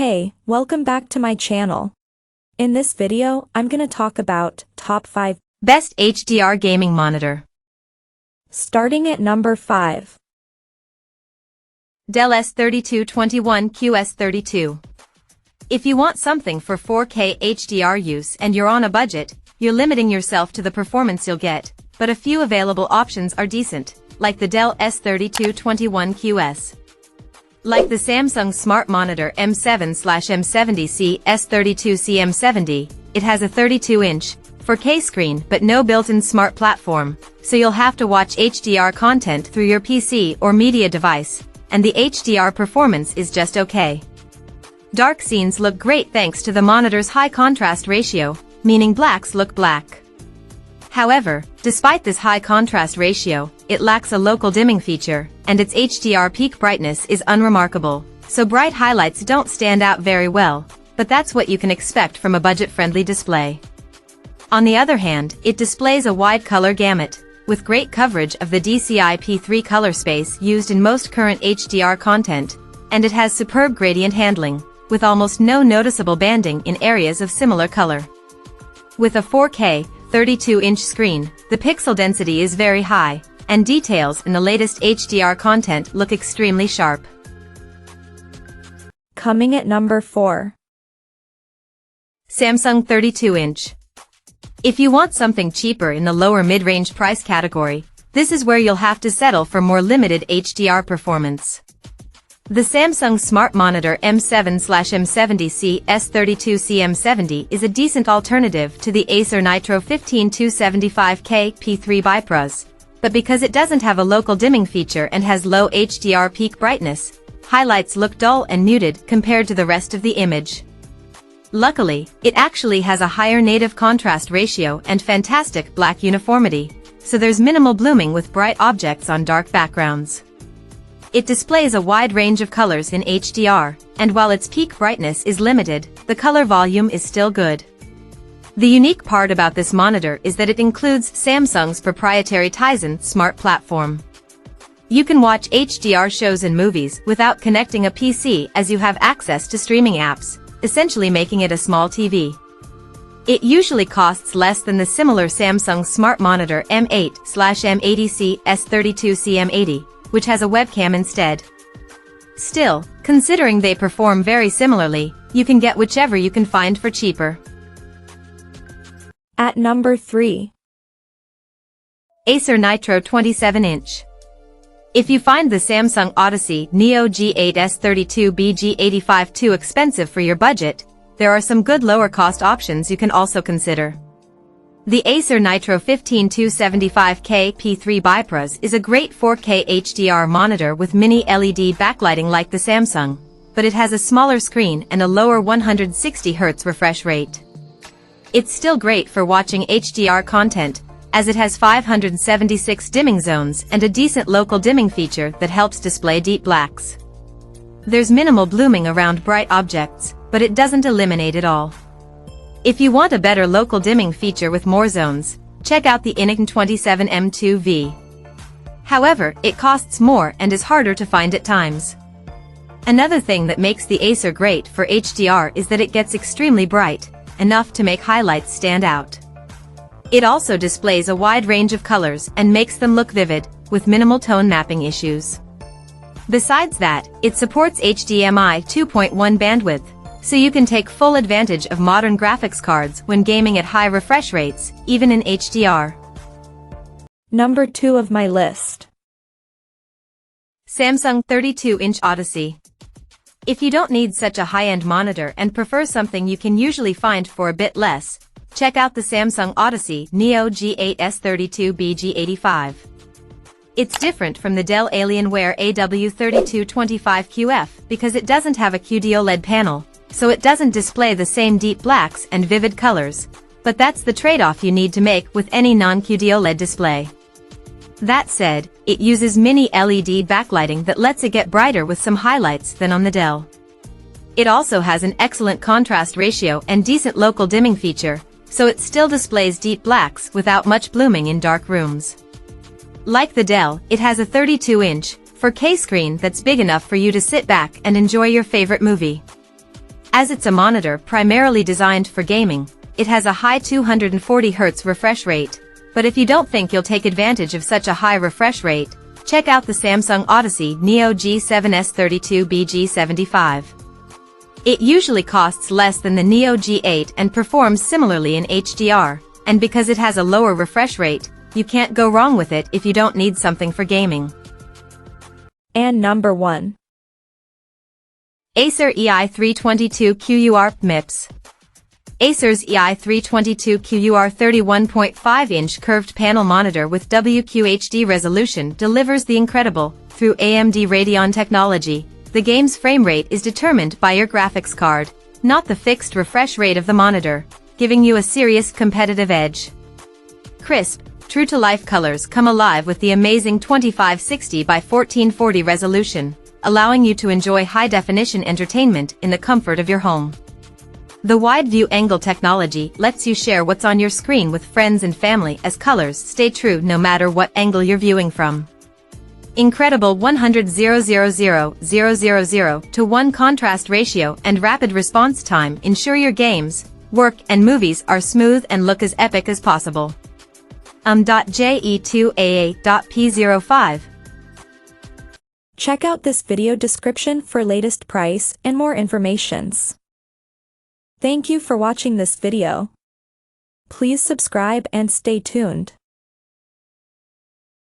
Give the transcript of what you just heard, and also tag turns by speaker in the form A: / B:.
A: Hey, welcome back to my channel. In this video, I'm gonna talk about top 5
B: best HDR gaming monitor.
A: Starting at number 5.
B: Dell S3221QS32. If you want something for 4K HDR use and you're on a budget, you're limiting yourself to the performance you'll get, but a few available options are decent, like the Dell S3221QS. Like the Samsung Smart Monitor M7/M70C S32C M70, it has a 32-inch 4K screen but no built-in smart platform, so you'll have to watch HDR content through your PC or media device, and the HDR performance is just okay. Dark scenes look great thanks to the monitor's high contrast ratio, meaning blacks look black. However, despite this high contrast ratio, it lacks a local dimming feature, and its HDR peak brightness is unremarkable, so bright highlights don't stand out very well, but that's what you can expect from a budget-friendly display. On the other hand, it displays a wide color gamut, with great coverage of the DCI-P3 color space used in most current HDR content, and it has superb gradient handling, with almost no noticeable banding in areas of similar color. With a 4K, 32-inch screen, the pixel density is very high, and details in the latest HDR content look extremely sharp.
A: Coming at number 4.
B: Samsung 32-inch. If you want something cheaper in the lower mid-range price category, this is where you'll have to settle for more limited HDR performance. The Samsung Smart Monitor M7/M70C S32C M70 is a decent alternative to the Acer Nitro 15275K Pbmiippx, but because it doesn't have a local dimming feature and has low HDR peak brightness, highlights look dull and muted compared to the rest of the image. Luckily, it actually has a higher native contrast ratio and fantastic black uniformity, so there's minimal blooming with bright objects on dark backgrounds. It displays a wide range of colors in HDR, and while its peak brightness is limited, the color volume is still good. The unique part about this monitor is that it includes Samsung's proprietary Tizen smart platform. You can watch HDR shows and movies without connecting a PC as you have access to streaming apps, essentially making it a small TV. It usually costs less than the similar Samsung Smart Monitor M8/M80C S32C M80, which has a webcam instead. Still, considering they perform very similarly, you can get whichever you can find for cheaper.
A: At number 3.
B: Acer Nitro 27-inch. If you find the Samsung Odyssey Neo G8 S32B G85 too expensive for your budget, there are some good lower-cost options you can also consider. The Acer Nitro 15275K Pbmiippx is a great 4K HDR monitor with mini LED backlighting like the Samsung, but it has a smaller screen and a lower 160Hz refresh rate. It's still great for watching HDR content, as it has 576 dimming zones and a decent local dimming feature that helps display deep blacks. There's minimal blooming around bright objects, but it doesn't eliminate it all. If you want a better local dimming feature with more zones, check out the Inign 27M2V. However, it costs more and is harder to find at times. Another thing that makes the Acer great for HDR is that it gets extremely bright, enough to make highlights stand out. It also displays a wide range of colors and makes them look vivid, with minimal tone mapping issues. Besides that, it supports HDMI 2.1 bandwidth, so you can take full advantage of modern graphics cards when gaming at high refresh rates, even in HDR.
A: Number 2 of my list.
B: Samsung 32-inch Odyssey. If you don't need such a high-end monitor and prefer something you can usually find for a bit less, check out the Samsung Odyssey Neo G8 S32B G85. It's different from the Dell Alienware AW3225QF because it doesn't have a QD-OLED panel, so it doesn't display the same deep blacks and vivid colors, but that's the trade-off you need to make with any non-QD-OLED display. That said, it uses mini LED backlighting that lets it get brighter with some highlights than on the Dell. It also has an excellent contrast ratio and decent local dimming feature, so it still displays deep blacks without much blooming in dark rooms. Like the Dell, it has a 32-inch 4K screen that's big enough for you to sit back and enjoy your favorite movie. As it's a monitor primarily designed for gaming, it has a high 240Hz refresh rate, but if you don't think you'll take advantage of such a high refresh rate, check out the Samsung Odyssey Neo G7S32BG75. It usually costs less than the Neo G8 and performs similarly in HDR, and because it has a lower refresh rate, you can't go wrong with it if you don't need something for gaming.
A: And number 1.
B: Acer EI322QUR Pbmiippx. Acer's EI322QUR 31.5-inch curved panel monitor with WQHD resolution delivers the incredible, through AMD Radeon technology. The game's frame rate is determined by your graphics card, not the fixed refresh rate of the monitor, giving you a serious competitive edge. Crisp, true-to-life colors come alive with the amazing 2560 by 1440 resolution, allowing you to enjoy high-definition entertainment in the comfort of your home. The wide view angle technology lets you share what's on your screen with friends and family as colors stay true no matter what angle you're viewing from. Incredible 100:000:000 contrast ratio and rapid response time ensure your games, work and movies are smooth and look as epic as possible. Je2aa.p05.
A: Check out this video description for latest price and more informations. Thank you for watching this video. Please subscribe and stay tuned.